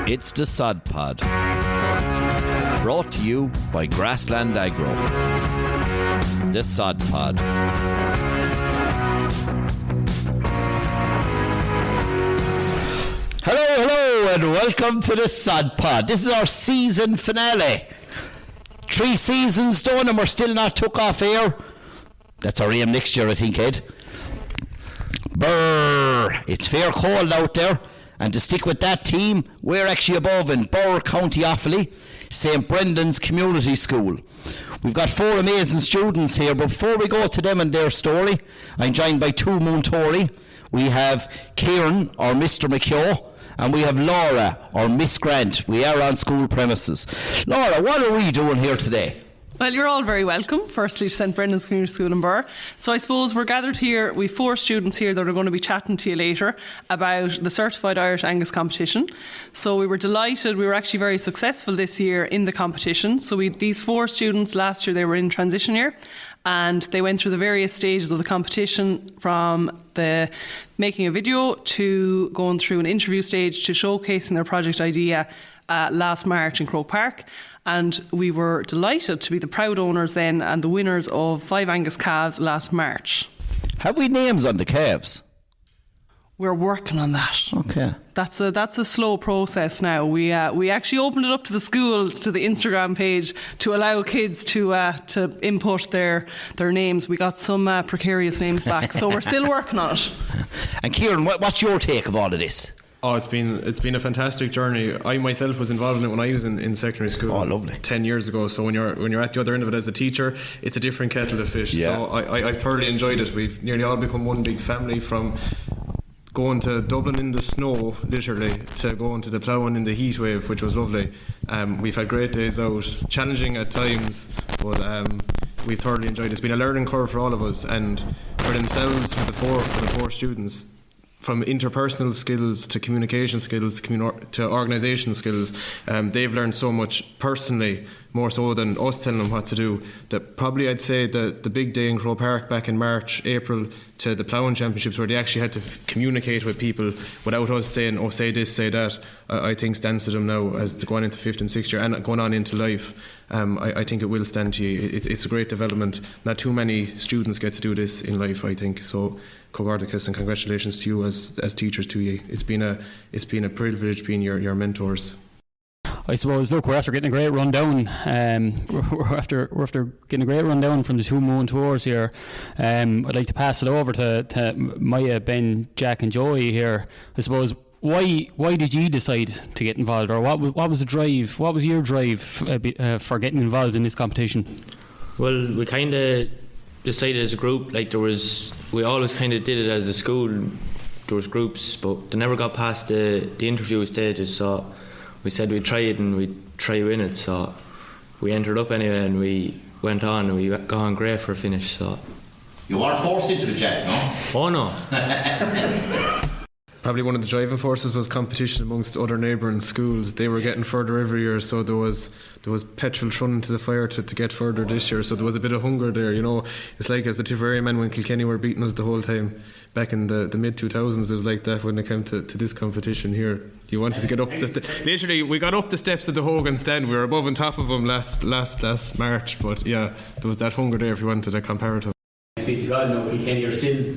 It's the Sod Pod. Brought to you by Grassland Agro. The Sod Pod. Hello, and welcome to the Sod Pod. This is our season finale. 3 seasons done, and we're still not took off air. That's our aim next year, I think, Ed. Brrr. It's fair cold out there. And to stick with that team, we're actually above in Birr County Offaly, St. Brendan's Community School. We've got 4 amazing students here, but before we go to them and their story, I'm joined by 2 Moontori. We have Kieran, or Mr. McHugh, and we have Laura, or Miss Grant. We are on school premises. Laura, what are we doing here today? Well, you're all very welcome, firstly, to St. Brendan's Community School in Birr. So I suppose we're gathered here, we've 4 students here that are going to be chatting to you later about the Certified Irish Angus competition. So we were delighted, we were actually very successful this year in the competition. So these 4 students last year, they were in transition year, and they went through the various stages of the competition, from the making a video to going through an interview stage to showcasing their project idea last March in Croke Park. And we were delighted to be the proud owners then and the winners of 5 Angus calves last March. Have we names on the calves? We're working on that. Okay. That's a slow process now. We actually opened it up to the schools, to the Instagram page, to allow kids to input their names. We got some precarious names back, so we're still working on it. And Kieran, what's your take of all of this? Oh, it's been a fantastic journey. I myself was involved in it when I was in secondary school. Oh, lovely. 10 years ago. So when you're at the other end of it as a teacher, it's a different kettle of fish. Yeah. So I thoroughly enjoyed it. We've nearly all become one big family, from going to Dublin in the snow, literally, to going to the ploughing in the heat wave, which was lovely. We've had great days out, challenging at times, but we've thoroughly enjoyed it. It's been a learning curve for all of us, and for themselves, for the four students, from interpersonal skills to communication skills to organisation skills, they've learned so much personally, more so than us telling them what to do. That probably, I'd say, the big day in Croke Park back in March, April, to the ploughing championships, where they actually had to communicate with people without us saying, oh, say this, say that, I think stands to them now as they're going into 5th and 6th year and going on into life. I think it will stand to you. It's a great development. Not too many students get to do this in life, I think. So Cogardicus, and congratulations to you as teachers to you. It's been a privilege being your mentors. I suppose, look, we're after getting a great rundown. We're after getting a great rundown from the 2 Moontours here. I'd like to pass it over to Maya, Ben, Jack, and Joey here. I suppose, why did you decide to get involved, or what was the drive? What was your drive for getting involved in this competition? Well, we kind of decided as a group. We always kind of did it as a school. There was groups, but they never got past the interview stages. So we said we'd try it and we'd try win it. So we entered up anyway, and we went on, and we got on great for a finish. So You weren't forced into it, Jack, no? oh no. Probably one of the driving forces was competition amongst other neighbouring schools. They were getting further every year, so there was petrol thrown into the fire to get further this year. So there was a bit of hunger there, you know. It's like as the Tipperary men when Kilkenny were beating us the whole time. Back in the mid-2000s, it was like that when it came to this competition here. You wanted to get up literally, we got up the steps of the Hogan stand. We were above and top of them last March. But yeah, there was that hunger there if you wanted a comparative. Speak to God, no, Kilkenny are still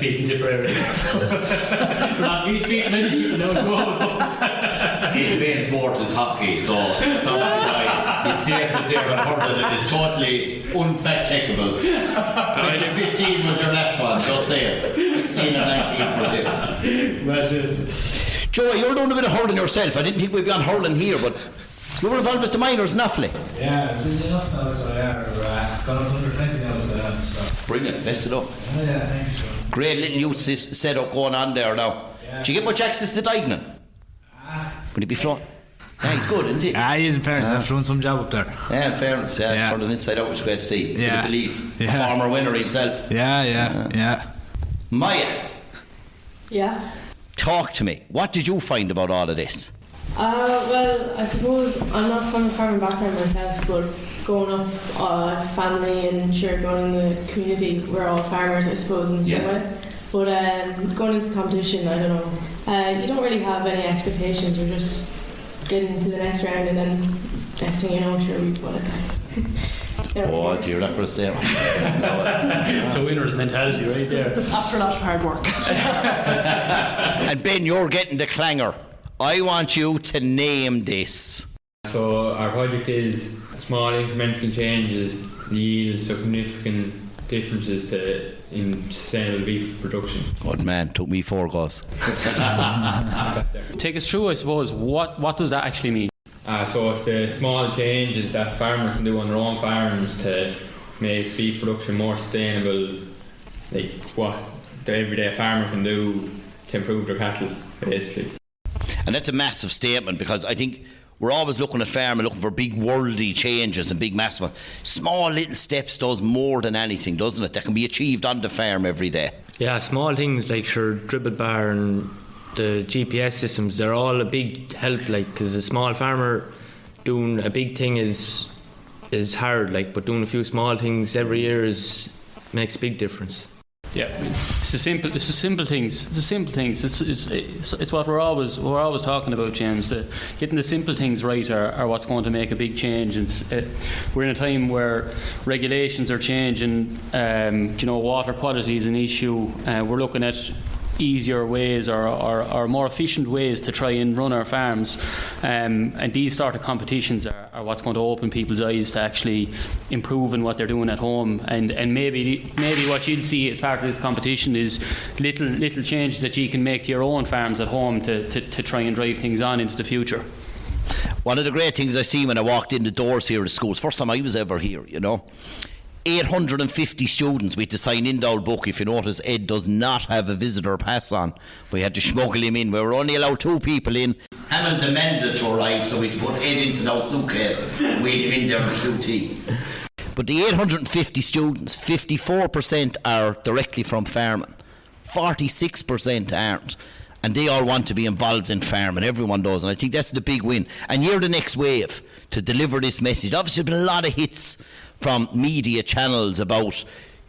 beating Tipperary. We're not beating many people now. His main sport is hockey, so it's obviously why his statement there on hurling is totally unfact checkable. 15 was your last one, just say it. 16 and 19 for Tip. Well, it is. Joey, you're doing a bit of hurling yourself. I didn't think we'd be on hurling here, but you were involved with the minors in Offaly. Yeah, busy enough now, so yeah, we're gone up under 20 now, so. Brilliant, best it up. Yeah, thanks. Great little youth set up going on there now. Yeah. Do you get much access to Dignan? Would he be flowing? Yeah, he's good, isn't he? He is in fairness. I've thrown some job up there. Yeah, in fairness. Yeah, he's turning inside out, which is great to see. Yeah. Believe. Yeah. A former winner himself. Yeah. Maya, Yeah. talk to me. What did you find about all of this? Well, I suppose I'm not from a farming background myself, but growing up, family and sure going in the community, we're all farmers, I suppose, in some way. But going into the competition, I don't know. You don't really have any expectations. We're just getting into the next round, and then next thing you know, sure, we've won it. Oh, dear, that for a step. It's a winner's mentality right there. After a lot of hard work. And Ben, you're getting the clanger. I want you to name this. So our project is small incremental changes yield significant differences in sustainable beef production. Good man, took me 4 goes. Take us through, I suppose, what does that actually mean? So it's the small changes that farmers can do on their own farms to make beef production more sustainable, like what the everyday farmer can do to improve their cattle, basically. And that's a massive statement, because I think we're always looking at farming, looking for big worldy changes and big massive. Small little steps does more than anything, doesn't it? That can be achieved on the farm every day. Yeah, small things like dribble bar and the GPS systems, they're all a big help, like, because a small farmer doing a big thing is hard, like, but doing a few small things every year makes a big difference. Yeah, it's the simple things. It's what we're always talking about, James. Getting the simple things right are what's going to make a big change. And we're in a time where regulations are changing. Water quality is an issue. We're looking at easier ways or more efficient ways to try and run our farms, and these sort of competitions are what's going to open people's eyes to actually improving what they're doing at home, and maybe what you'll see as part of this competition is little changes that you can make to your own farms at home to try and drive things on into the future. One of the great things I see when I walked in the doors here at schools, first time I was ever here, 850 students. We had to sign in the old book. If you notice, Ed does not have a visitor pass on. We had to smuggle him in. We were only allowed 2 people in. Hamell demanded to arrive, so we had to put Ed into that suitcase and wait him in there for QT. But the 850 students, 54% are directly from farming, 46% aren't. And they all want to be involved in farming. Everyone does. And I think that's the big win. And you're the next wave to deliver this message. Obviously, there's been a lot of hits from media channels about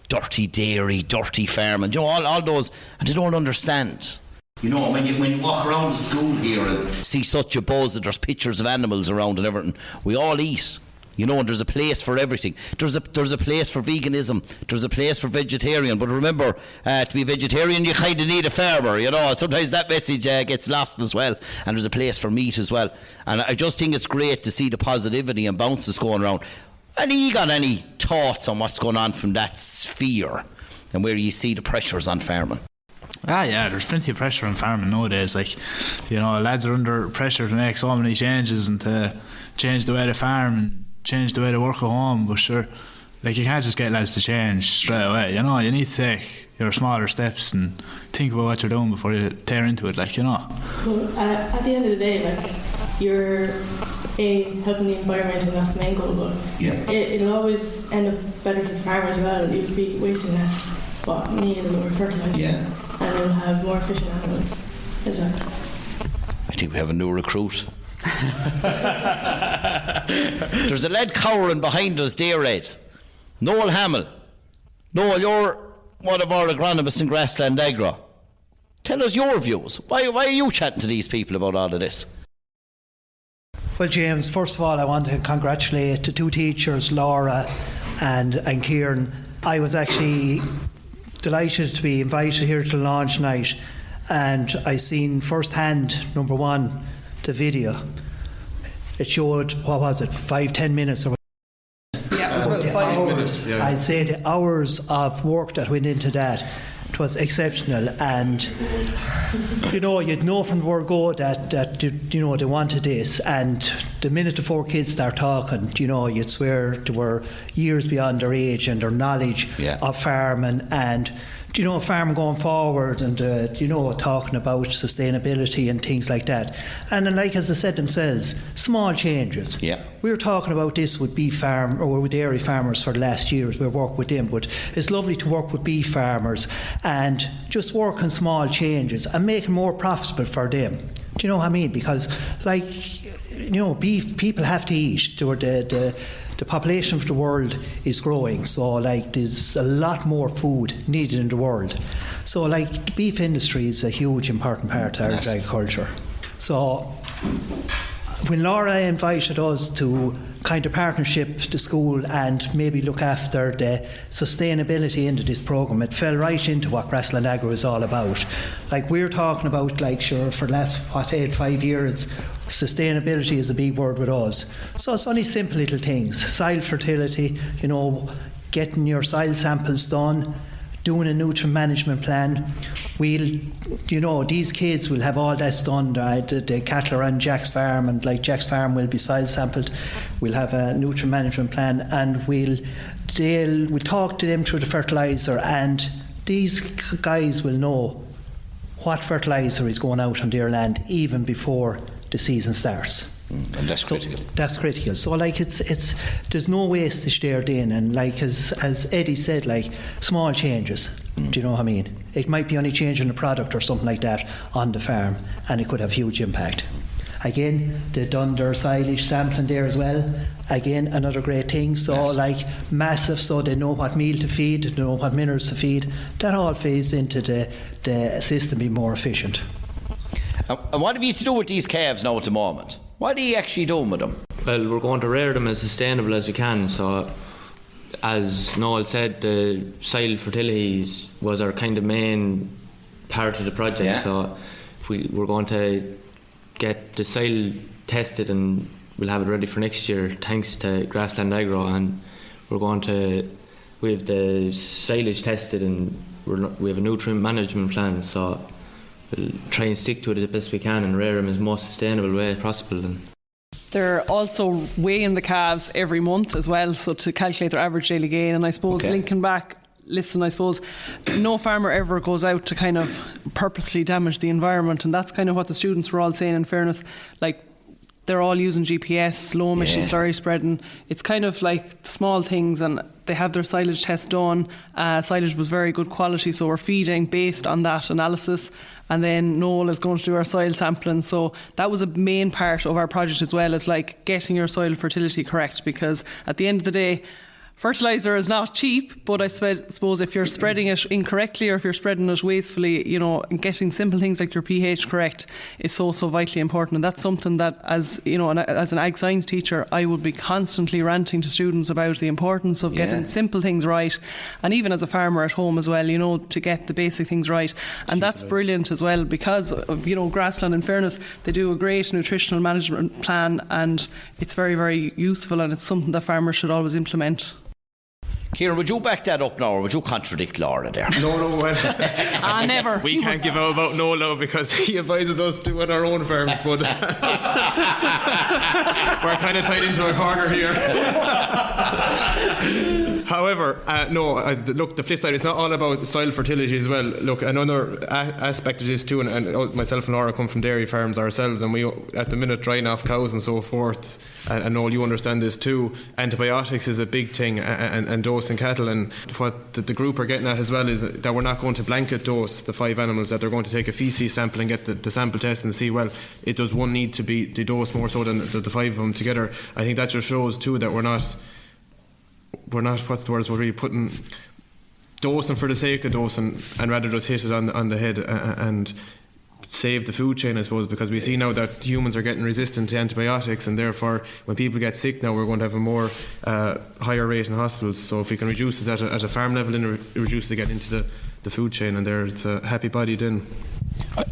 dirty dairy, dirty farming, all those, and they don't understand. When you walk around the school here and see such a buzz that there's pictures of animals around and everything. We all eat, and there's a place for everything. There's a place for veganism, there's a place for vegetarian, but remember, to be vegetarian you kind of need a farmer, sometimes that message gets lost as well, and there's a place for meat as well. And I just think it's great to see the positivity and bounces going around. And you got any thoughts on what's going on from that sphere and where you see the pressures on farming? Yeah, there's plenty of pressure on farming nowadays. Lads are under pressure to make so many changes and to change the way they farm and change the way they work at home. But sure, you can't just get lads to change straight away. You need to take your smaller steps and think about what you're doing before you tear into it. Well, at the end of the day, you're helping the environment, and that's the main goal, but it'll always end up better for the farmer as well. You'll be wasting less meal or fertiliser, and you'll have more efficient animals as well. I think we have a new recruit. There's a lad cowering behind us there, Ed. Noel Hamell. Noel, you're one of our agronomists in Grassland Agro. Tell us your views. Why are you chatting to these people about all of this? Well, James, first of all, I want to congratulate the 2 teachers, Laura and Kieran. I was actually delighted to be invited here to the launch night, and I seen firsthand, number one, the video. It showed, 5-10 minutes or yeah, it was about 5 minutes. I'd say the hours of work that went into that. It was exceptional, and you'd know from the word go that they wanted this, and the minute the 4 kids start talking, you'd swear they were years beyond their age and their knowledge of farming and farm going forward, and talking about sustainability and things like that. And as I said themselves, small changes. We were talking about this with beef farm or with dairy farmers for the last years. We work with them, but it's lovely to work with beef farmers and just work on small changes and make it more profitable for them. Do you know what I mean? Because beef, people have to eat. The population of the world is growing, so there's a lot more food needed in the world. So the beef industry is a huge important part of our agriculture. So when Laura invited us to kind of partnership the school and maybe look after the sustainability into this programme, it fell right into what Grassland Agro is all about. Like we're talking about, like sure, for the last 5 years, sustainability is a big word with us. So it's only simple little things, soil fertility, getting your soil samples done, doing a nutrient management plan. These kids will have all that done. The cattle are on Jack's farm, and like Jack's farm will be soil sampled. We'll have a nutrient management plan, and we'll talk to them through the fertiliser, and these guys will know what fertiliser is going out on their land even before the season starts. And that's critical. That's critical. So like it's there's no wastage there then, and like as Eddie said, like small changes. Do you know what I mean? It might be only changing a product or something like that on the farm, and it could have huge impact. Again, they've done their silage sampling there as well. Again, another great thing. So like massive, so they know what meal to feed, they know what minerals to feed. That all feeds into the system being more efficient. And what have you to do with these calves now at the moment? What are you actually doing with them? Well, we're going to rear them as sustainable as we can. So, as Noel said, the soil fertility was our kind of main part of the project. Yeah. So, we're going to get the soil tested, and we'll have it ready for next year, thanks to Grassland Agro. And we have the silage tested, and we have a nutrient management plan. So, we'll try and stick to it as best we can and rear them as most sustainable way possible. And they're also weighing the calves every month as well, so to calculate their average daily gain. And I suppose linking back, I suppose no farmer ever goes out to kind of purposely damage the environment, and that's kind of what the students were all saying. In fairness, like they're all using GPS, low emission slurry spreading. It's kind of like small things, and they have their silage test done. Silage was very good quality, so we're feeding based on that analysis. And then Noel is going to do our soil sampling. So that was a main part of our project as well, is like getting your soil fertility correct, because at the end of the day, fertiliser is not cheap, but I suppose if you're spreading it incorrectly, or if you're spreading it wastefully, and getting simple things like your pH correct is so vitally important. And that's something that, as an ag science teacher, I would be constantly ranting to students about the importance of getting simple things right, and even as a farmer at home as well, to get the basic things right. And that's brilliant as well, because of, Grassland, in fairness, they do a great nutritional management plan, and it's very, very useful, and it's something that farmers should always implement. Kieran, would you back that up now, or would you contradict Laura there? No, well, never. We can't give out about Noel because he advises us to on our own farms, but we're kind of tied into a corner here. However, look, the flip side, it's not all about soil fertility as well. Look, another aspect of this too, and myself and Laura come from dairy farms ourselves, and we, at the minute, drying off cows and so forth, and Noel, you understand this too, antibiotics is a big thing, and dosing cattle, and what the group are getting at as well is that we're not going to blanket dose the 5 animals, that they're going to take a feces sample and get the sample test and see, well, it does one need to be dosed more so than the 5 of them together. I think that just shows too that we're not what's the words, we're really putting dosing for the sake of dosing, and rather just hit it on the head and save the food chain, I suppose, because we see now that humans are getting resistant to antibiotics, and therefore when people get sick now, we're going to have a more higher rate in hospitals. So if we can reduce it at a farm level and reduce it again into the food chain, and there it's a happy body then.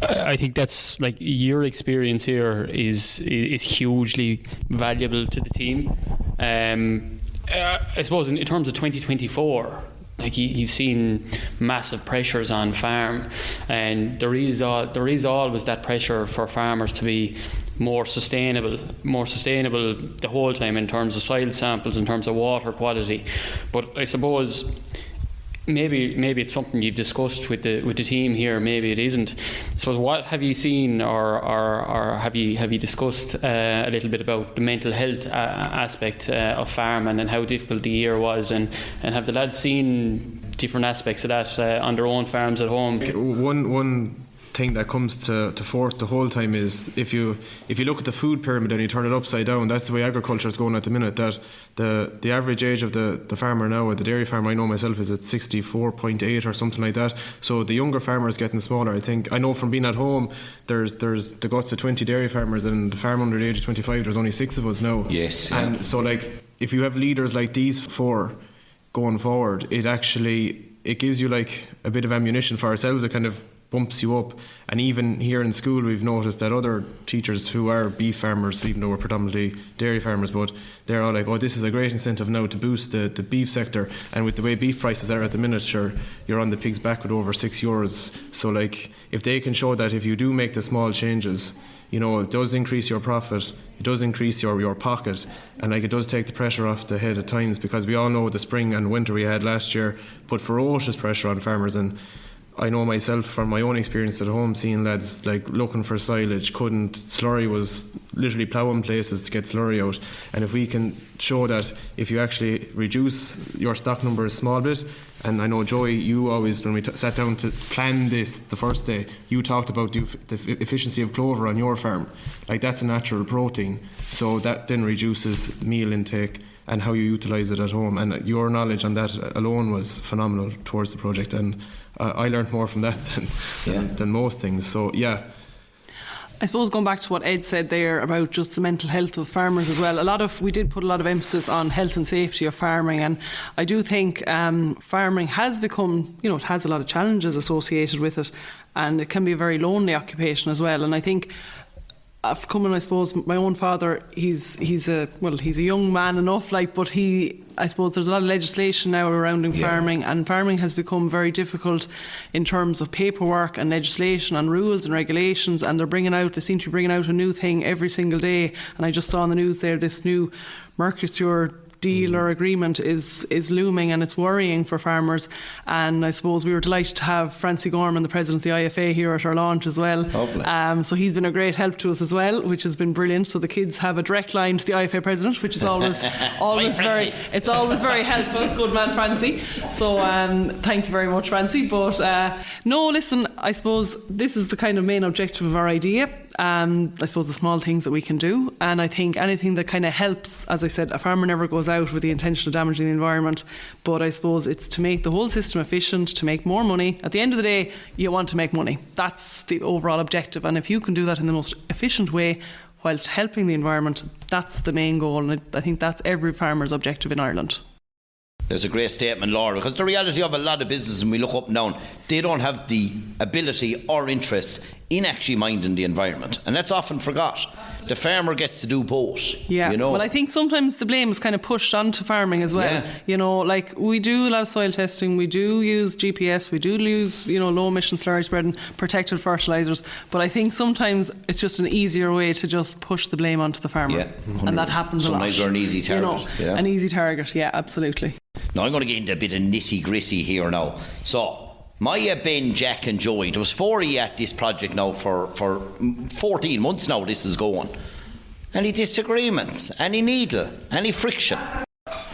I think that's, like, your experience here is hugely valuable to the team. I suppose in terms of 2024, like, you've seen massive pressures on farm, and there is always that pressure for farmers to be more sustainable the whole time, in terms of soil samples, in terms of water quality. But I suppose maybe it's something you've discussed with the team here. Maybe it isn't. So what have you seen, or have you discussed a little bit about the mental health aspect of farming and how difficult the year was, and have the lads seen different aspects of that on their own farms at home? One thing that comes to forth the whole time is if you look at the food pyramid and you turn it upside down, that's the way agriculture is going at the minute. That the average age of the farmer now, or the dairy farmer, I know myself, is at 64.8 or something like that. So the younger farmer is getting smaller. I know from being at home, there's the guts of 20 dairy farmers, and the farm under the age of 25, there's only 6 of us now. Yes. Yeah. And so like if you have leaders like these 4 going forward, it gives you like a bit of ammunition for ourselves. It kind of bumps you up. And even here in school, we've noticed that other teachers who are beef farmers, even though we're predominantly dairy farmers, but they're all like, oh, this is a great incentive now to boost the beef sector. And with the way beef prices are at the minute, sure, you're on the pig's back with over €6. So like, if they can show that if you do make the small changes, you know, it does increase your profit, it does increase your pocket, and like it does take the pressure off the head at times, because we all know the spring and winter we had last year put ferocious pressure on farmers. And I know myself from my own experience at home, seeing lads like looking for silage, slurry was literally ploughing places to get slurry out. And if we can show that if you actually reduce your stock number a small bit, and I know, Joey, you always, when we sat down to plan this the first day, you talked about the efficiency of clover on your farm. Like, that's a natural protein, so that then reduces meal intake and how you utilise it at home. And your knowledge on that alone was phenomenal towards the project, and I learned more from that than most things. So yeah. I suppose going back to what Ed said there about just the mental health of farmers as well, we did put a lot of emphasis on health and safety of farming, and I do think farming has become, you know, it has a lot of challenges associated with it, and it can be a very lonely occupation as well. And I think I've come, and I suppose my own father, he's a young man enough, like, but I suppose there's a lot of legislation now surrounding farming, and farming has become very difficult in terms of paperwork and legislation and rules and regulations, and they seem to be bringing out a new thing every single day. And I just saw on the news there, this new Mercosur deal or agreement is looming, and it's worrying for farmers. And I suppose we were delighted to have Francie Gorman, the president of the IFA, here at our launch as well. So he's been a great help to us as well, which has been brilliant. So the kids have a direct line to the IFA president, which is always very helpful. Good man, Francie. So thank you very much, Francie. But no, listen, I suppose this is the kind of main objective of our idea. I suppose the small things that we can do, and I think anything that kind of helps. As I said, a farmer never goes out with the intention of damaging the environment, but I suppose it's to make the whole system efficient, to make more money. At the end of the day, you want to make money. That's the overall objective, and if you can do that in the most efficient way whilst helping the environment, that's the main goal, and I think that's every farmer's objective in Ireland. There's a great statement, Laura, because the reality of a lot of businesses, when we look up and down, they don't have the ability or interest in actually minding the environment, and that's often forgot. The farmer gets to do both. Yeah, you know? Well, I think sometimes the blame is kind of pushed onto farming as well. Yeah. You know, like, we do a lot of soil testing, we do use GPS, we do use, you know, low emission slurry spread and protected fertilisers, but I think sometimes it's just an easier way to just push the blame onto the farmer. Yeah, and that happens sometimes a lot. Sometimes they're an easy target. You know, an easy target, yeah, absolutely. Now I'm going to get into a bit of nitty gritty here now. So, Maya, Ben, Jack and Joey, there was 4 of you at this project now for 14 months now this is going. Any disagreements? Any needle? Any friction?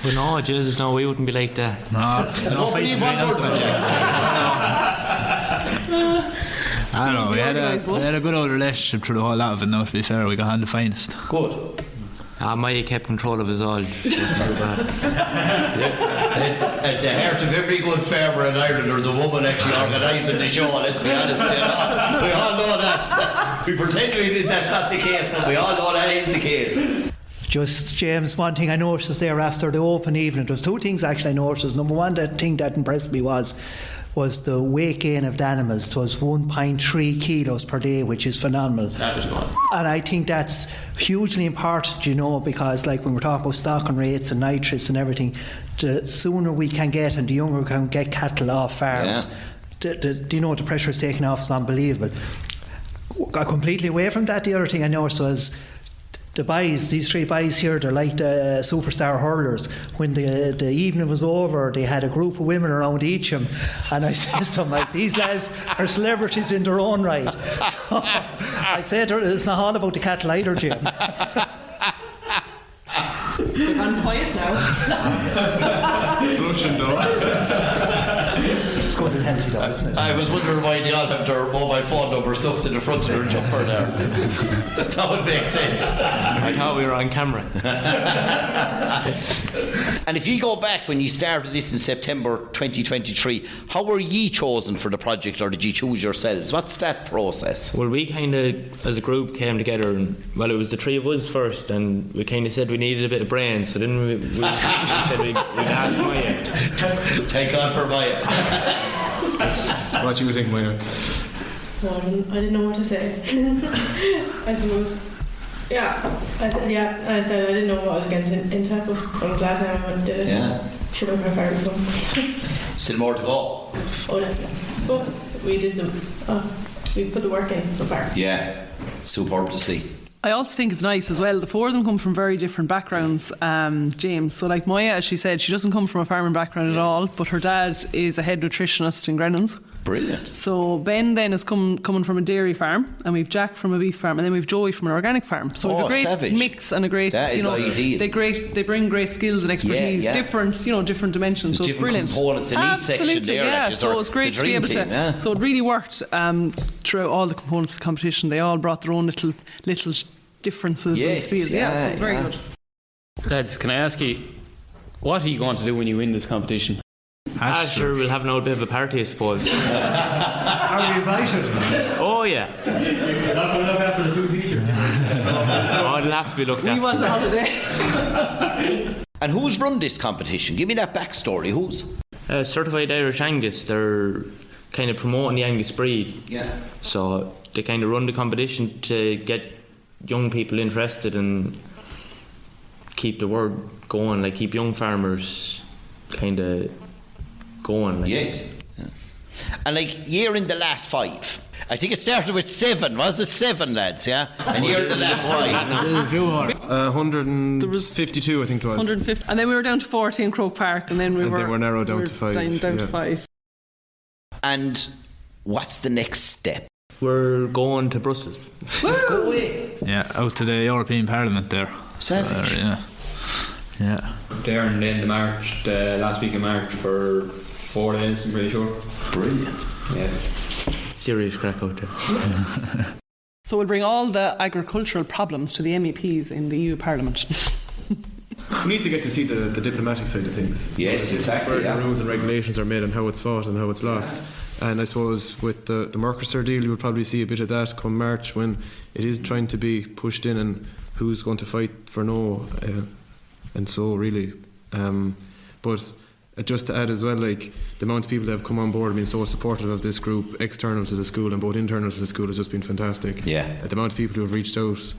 Well, no, Jesus, no, we wouldn't be like that. No fighting between us now. I don't know, we had a good old relationship through the whole lot of it now, to be fair. We got on the finest. Good. Maya kept control of us all. At the heart of every good farmer in Ireland, there's a woman actually organising the show, let's be honest. We all know that. We pretend that's not the case, but we all know that is the case. Just, James, one thing I noticed there after the open evening, there was 2 things actually I noticed. Number one, the thing that impressed me was the weight gain of the animals. It was 1.3 kilos per day, which is phenomenal. That was good. And I think that's hugely important, you know, because like when we're talking about stocking rates and nitrates and everything, the sooner we can get and the younger we can get cattle off farms, the pressure is taken off is unbelievable. Completely away from that, the other thing I noticed was the boys, these 3 boys here, they're like the superstar hurlers. When the evening was over, they had a group of women around each of them, and I said to them, like, these lads are celebrities in their own right. So I said, it's not all about the cattle either, Jim. I'm quiet now. Blushing though. It's good and healthy though, isn't it? I was wondering why they all have their mobile phone number stuck to the front of their jumper there. That would make sense. I thought we were on camera. And if you go back when you started this in September 2023, how were ye chosen for the project, or did you choose yourselves? What's that process? Well, we kind of, as a group, came together, and well, it was the three of us first, and we kind of said we needed a bit of brains, so then we said we'd ask Maya. Thank God for Maya. What do you think, Maya? I didn't know what to say. I suppose. Yeah, I said I didn't know what I was getting into, but I'm glad now I did it. Yeah. Should have prepared some. Still more to go. Oh, definitely. But we did we put the work in so far. Yeah, superb to see. I also think it's nice as well. The four of them come from very different backgrounds, James. So like Maya, as she said, she doesn't come from a farming background at all, but her dad is a head nutritionist in Grennan's. Brilliant. So Ben then is coming from a dairy farm, and we've Jack from a beef farm, and then we've Joey from an organic farm. So we've a great savage. mix and a great, that is ideal. They bring great skills and expertise, different dimensions. There's so it's brilliant. Components in each section there. Yeah. Like, so it's great to be able to. Yeah. So it really worked throughout all the components of the competition. They all brought their own little differences and speeds. Yeah, so it's very good. Lads, can I ask you, what are you going to do when you win this competition? Sure, we'll have an old bit of a party, I suppose. Are we invited? Oh, yeah. You're not going to look after the two teachers. Oh, it'll have to be looked after. We want a holiday. And who's run this competition? Give me that backstory. Who's? Certified Irish Angus. They're kind of promoting the Angus breed. Yeah. So they kind of run the competition to get young people interested and keep the word going, like keep young farmers kind of going. Like. Yes. Yeah. And like you're in the last 5. I think it started with 7. Was it 7 lads? Yeah. And you're in the last 5. 152, I think it was. 150, and then we were down to 40 in Croke Park, and then we were narrowed down to 5. Down to 5. And what's the next step? We're going to Brussels. Go away. Yeah, out to the European Parliament there. Savage. Yeah. There in the end of March, the last week of March, for 4 days, I'm pretty sure. Brilliant. Yeah. Serious crack out there. So we'll bring all the agricultural problems to the MEPs in the EU Parliament. We need to get to see the diplomatic side of things. Yes, exactly. Where the rules and regulations are made and how it's fought and how it's lost. And I suppose with the Mercosur deal, you will probably see a bit of that come March when it is trying to be pushed in and who's going to fight for no. And so really. But just to add as well, like the amount of people that have come on board and been so supportive of this group, external to the school and both internal to the school, has just been fantastic. Yeah. The amount of people who have reached out,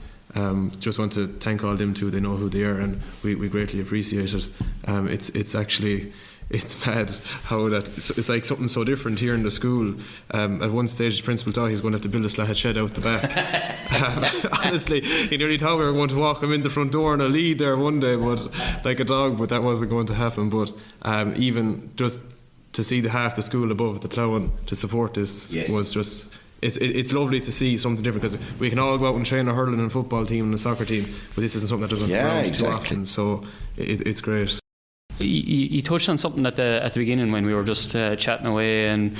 just want to thank all them too. They know who they are, and we greatly appreciate it. It's actually. It's mad how that it's like something so different here in the school. At one stage, the principal thought he was going to have to build a slat shed out the back. Honestly, he nearly thought we were going to walk him in the front door and a lead there one day, but like a dog. But that wasn't going to happen. But even just to see the half the school above the ploughing to support this was just. It's lovely to see something different because we can all go out and train a hurling and football team and a soccer team, but this isn't something that doesn't come around so often. So it's great. You touched on something at the beginning when we were just chatting away, and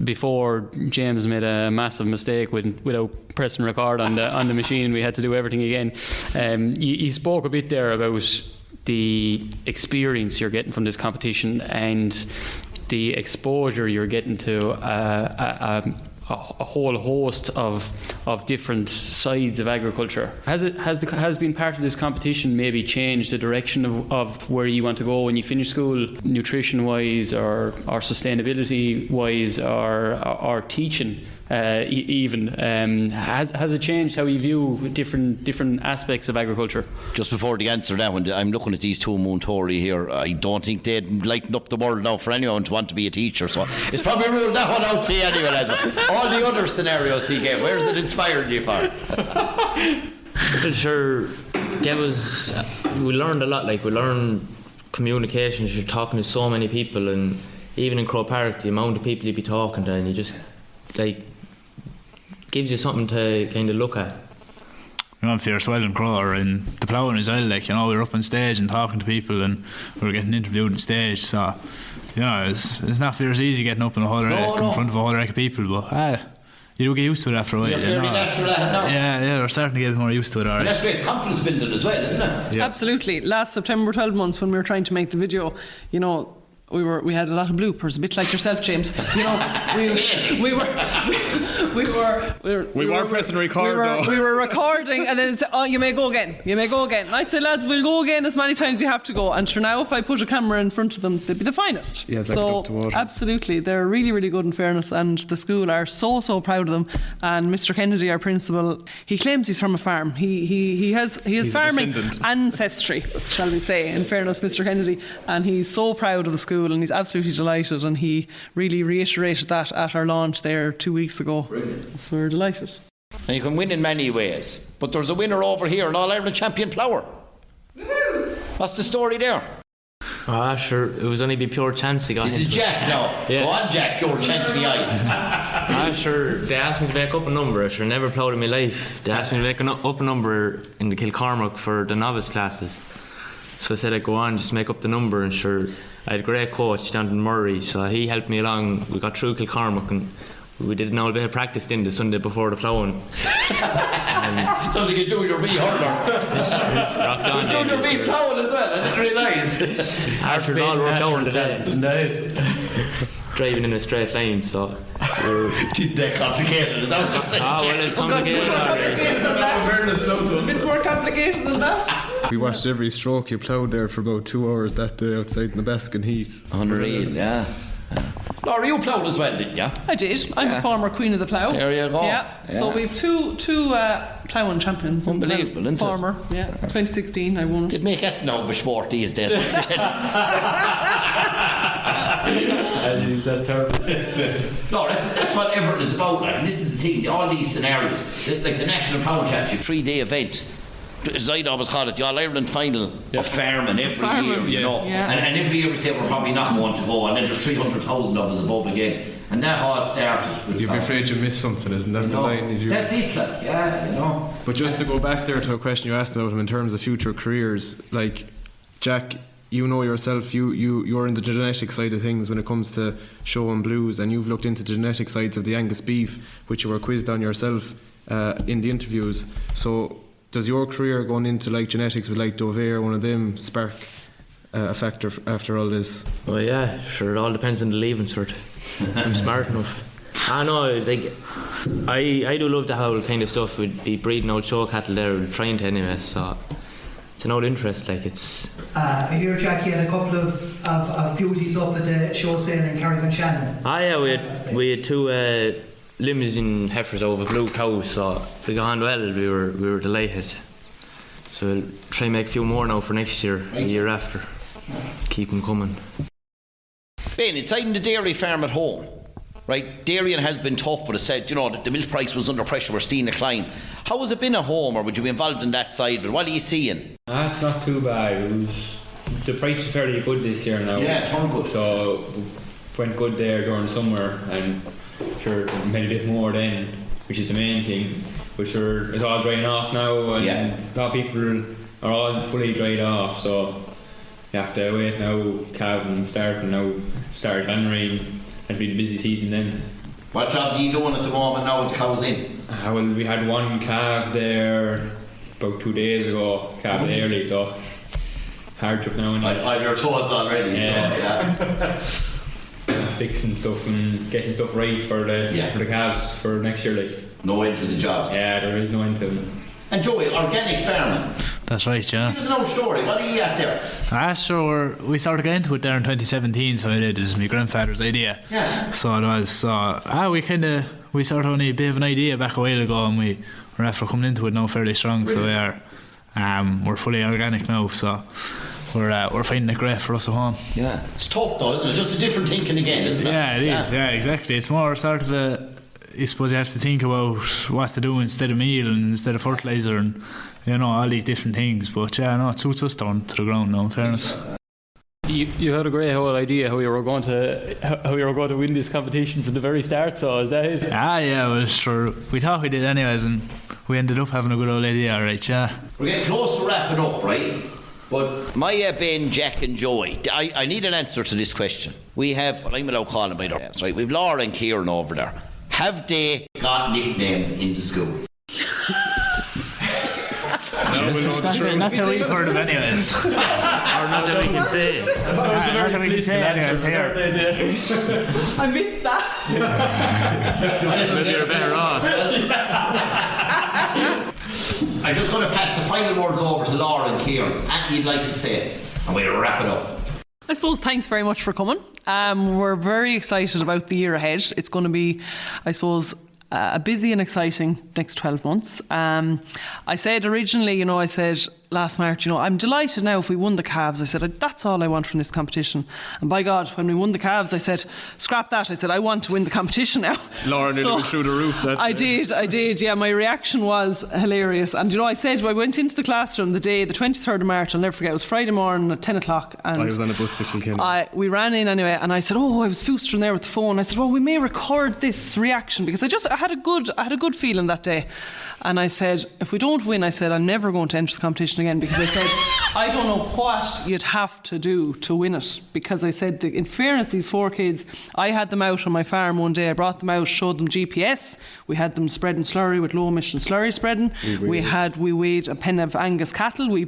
before James made a massive mistake without pressing record on the machine. We had to do everything again. You spoke a bit there about the experience you're getting from this competition and the exposure you're getting to a whole host of different sides of agriculture. Has been part of this competition maybe changed the direction of where you want to go when you finish school, nutrition wise or sustainability wise or teaching even? Has it changed how you view different aspects of agriculture? Just before the answer now, when I'm looking at these two Moontory here, I don't think they'd lighten up the world now for anyone to want to be a teacher, so it's probably ruled that one out for you anyway, lads. All the other scenarios he gave, where's it inspired you for? Sure, we learned a lot. Like we learned communications. You're talking to so many people, and even in Croke Park, the amount of people you'd be talking to, and you just like gives you something to kind of look at. in Fiercewell and Crower and the ploughing as well. Like, you know, we were up on stage and talking to people, and we were getting interviewed on stage. So, you know, it's not very easy getting up in in front of a whole wreck of people, but you do get used to it after a while. You're fairly natural at it now. Yeah, we're starting to get more used to it already. And that's great confidence building as well, isn't it? Yeah. Absolutely. Last September 12 months when we were trying to make the video, you know, we had a lot of bloopers, a bit like yourself, James. You know, we were pressing record though. We were recording, and then it said, "Oh, you may go again. You may go again." And I said, "Lads, we'll go again as many times you have to go." And sure, now if I put a camera in front of them, they'd be the finest. Yes, so absolutely, they're really, really good in fairness, and the school are so proud of them. And Mr. Kennedy, our principal, he claims he's from a farm. He has farming ancestry, shall we say? In fairness, Mr. Kennedy, and he's so proud of the school. And he's absolutely delighted, and he really reiterated that at our launch there 2 weeks ago. Brilliant. So we're delighted. And you can win in many ways, but there's a winner over here, an All-Ireland champion plower. What's the story there? Sure, it was only be pure chance he got. This is Jack now. Yeah. Go on, Jack, pure chance behind. Sure, they asked me to make up a number. Sure, never ploughed in my life. They asked me to make up a number in the Kilcormac for the novice classes. So I said I'd go on, just make up the number, and sure, I had a great coach down in Murray, so he helped me along. We got through Kilcormac, and we did an old bit of practice in the Sunday before the ploughing. Sounds like you're doing your wee hurler. You're doing your wee ploughing as well, I didn't realise. After all worked out today. Driving in a straight line, so didn't that complicated? Is that what you're saying? Well, it's complicated. It's a bit more complicated than that. We watched every stroke you ploughed there for about 2 hours that day outside in the Baskin heat. Unreal, yeah. Laura, you ploughed as well, didn't you? I did. I'm a former Queen of the Plough. There you go. Yeah. So we've two ploughing champions. Unbelievable, isn't it? Former, 2016 I won. They'd make it now of a sport these days. That's terrible. No, that's what Everton is about, like, and this is the thing, all these scenarios, like the National Ploughing Championship, 3-day event, as I'd always call it, the All-Ireland final of farming every year, you know. Yeah. And every year we say we're probably not going to go, and then there's 300,000 of us above again. And that all started. You'd be afraid you miss something, isn't that the line? That's it, like, yeah, you know. But just to go back there to a question you asked about him in terms of future careers, like, Jack, you know yourself, you're in the genetic side of things when it comes to show and blues, and you've looked into the genetic sides of the Angus beef, which you were quizzed on yourself in the interviews. So does your career going into like genetics with like Dove or one of them spark a factor after all this? Well, yeah, sure, it all depends on the leaving cert. I'm smart enough. I know, like, I do love the whole kind of stuff. We'd be breeding out show cattle there, trying to anyway, so it's an old interest, like, it's... I hear Jackie had a couple of beauties up at the show sale in Carrick-on-Shannon. Yeah, we had two limousine heifers over Blue Cow, so we got on well, we were delighted. So we'll try and make a few more now for next year, the year after. Keep them coming. Ben, it's in the dairy farm at home, right? Dairying has been tough, but it said, you know, that the milk price was under pressure, we're seeing a climb. How has it been at home, or would you be involved in that side of it? What are you seeing? It's not too bad. The price was fairly good this year now. Yeah, turn good. So went good there during summer, and sure made a bit more then, which is the main thing. But sure, it's all drying off now, and a lot of people are all fully dried off, so you have to wait now, calving starting now, start January, and be the busy season then. What jobs are you doing at the moment now with cows in? Well, we had one calf there about 2 days ago, calved early, so hardship now. I have your thoughts already, fixing stuff and getting stuff right for the calves for next year, like. No end to the jobs. Yeah, there is no end to them. And Joey, organic farming. That's right, yeah. Give us an old story. What are you at there? Sure, we started getting into it there in 2017, so it was my grandfather's idea. Yeah. So it was. We sort of only a bit of an idea back a while ago, and we're after coming into it now fairly strong. Really? So we are. We're fully organic now, so we're finding it great for us at home. Yeah. It's tough though, isn't it? It's just a different thinking again, isn't it? Yeah, it is. Yeah, exactly. It's more sort of I suppose you have to think about what to do instead of meal and instead of fertiliser and, you know, all these different things. But yeah, no, it suits us down to the ground now, in fairness. You had a great whole idea how you were going to win this competition from the very start, so is that it? Yeah, well, sure, we thought we did anyways, and we ended up having a good old idea, alright, yeah. We're getting close to wrapping up, right? But Maya, Ben, Jack and Joey, I need an answer to this question. We have, well, I'm allowed calling them by their names, right? We've Laura and Kieran over there. Have they got nicknames in the school? That's how we've heard of anyways. Or not that we can say. Not that we can say anyways here. I missed that. Maybe you're better off. I'm just going to pass the final words over to Laura and Kieran. Anything you'd like to say? And we'll wrap it up. I suppose thanks very much for coming. We're very excited about the year ahead. It's going to be, I suppose, a busy and exciting next 12 months. I said originally, I said last March, I'm delighted now if we won the Cavs. I said, that's all I want from this competition. And by God, when we won the Cavs, I said, scrap that. I said, I want to win the competition now. Laura nearly went through the roof. I did. Yeah, my reaction was hilarious. And I said, I went into the classroom the 23rd of March, I'll never forget, it was Friday morning at 10 o'clock. And I was on a bus to Kilkenny. We ran in anyway, and I said, I was foostering there with the phone. I said, we may record this reaction, because I had a good feeling that day. And I said, if we don't win, I said, I'm never going to enter the competition again, because I said, I don't know what you'd have to do to win it. Because I said, in fairness, these 4 kids, I had them out on my farm one day. I brought them out, showed them GPS. We had them spreading slurry with low emission slurry spreading. We weighed a pen of Angus cattle. We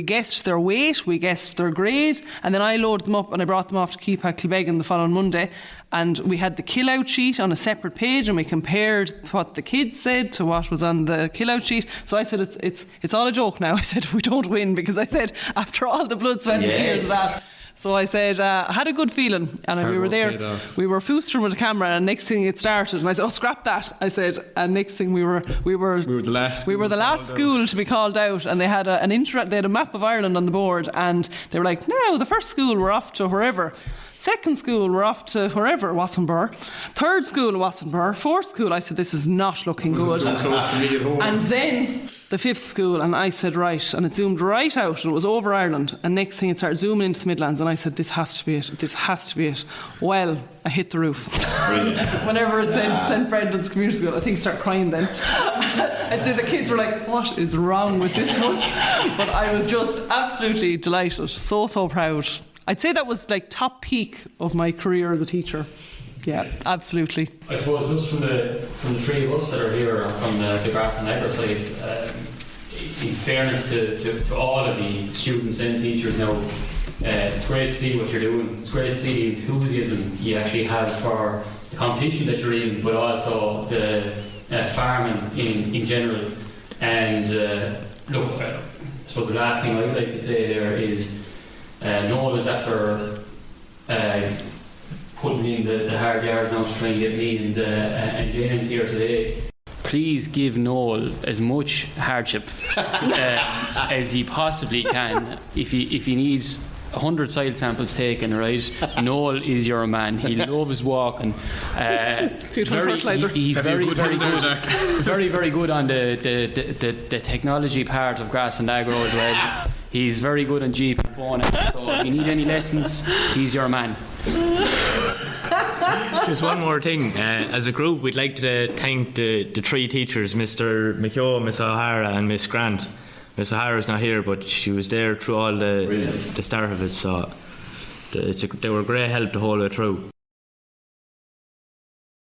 guessed their weight, we guessed their grade, and then I loaded them up and I brought them off to keep at Kilbeggan the following Monday. And we had the kill out sheet on a separate page, and we compared what the kids said to what was on the kill out sheet. So I said, it's all a joke now. I said, if we don't win, because I said, after all the blood, sweat and tears of that. So I said, I had a good feeling, and we were there. We were foostering with the camera, and next thing it started, and I said, scrap that. I said, and next thing we were the last school to be called out, and they had they had a map of Ireland on the board, and they were like, now the first school we're off to wherever. Second school, we're off to wherever, Wassenburr. Third school, Wassenburr. Fourth school, I said, this is not looking good. So close to me at home. And then the fifth school, and I said, right, and it zoomed right out, and it was over Ireland, and next thing it started zooming into the Midlands, and I said, this has to be it. Well, I hit the roof. Whenever it said St. Brendan's Community School, I think I started crying then. I'd say the kids were like, what is wrong with this one? But I was just absolutely delighted, so proud. I'd say that was like top peak of my career as a teacher. Yeah, absolutely. I suppose just from the 3 of us that are here from the Grass and Bbbrrr side, in fairness to all of the students and teachers now, it's great to see what you're doing. It's great to see the enthusiasm you actually have for the competition that you're in, but also the farming in general. And look, I suppose the last thing I'd like to say there is Noel is after putting in the hard yards now to try and get me and James here today. Please give Noel as much hardship as he possibly can. If he needs 100 soil samples taken, right? Noel is your man. He loves walking. He's very good on the technology part of Grass and Agro as well. He's very good on Jeep and phone. So if you need any lessons, he's your man. Just one more thing. As a group, we'd like to thank the 3 teachers, Mr. McHugh, Miss O'Hara and Miss Grant. Miss O'Hara's not here, but she was there through all the start of it, so they were a great help the whole way through.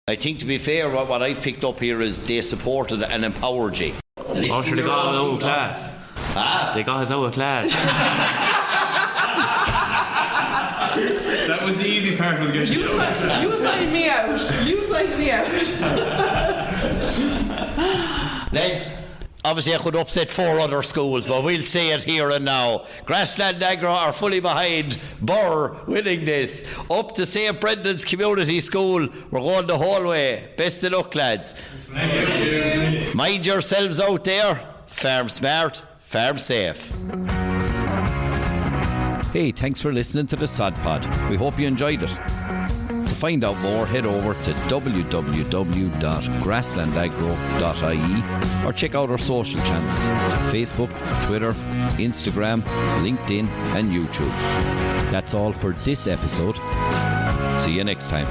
I think, to be fair, what I've picked up here is they supported and empowered you. Oh, sure, they got us out of class. They got us out of class. That was the easy part, was getting you signed me out. Lads, obviously I could upset 4 other schools, but we'll say it here and now. Grassland Agro are fully behind Bbbrrr winning this. Up to St. Brendan's Community School. We're going the whole way. Best of luck, lads. Mind yourselves out there. Farm smart, farm safe. Hey, thanks for listening to the Sod Pod. We hope you enjoyed it. To find out more, head over to www.grasslandagro.ie or check out our social channels: Facebook, Twitter, Instagram, LinkedIn and YouTube. That's all for this episode. See you next time.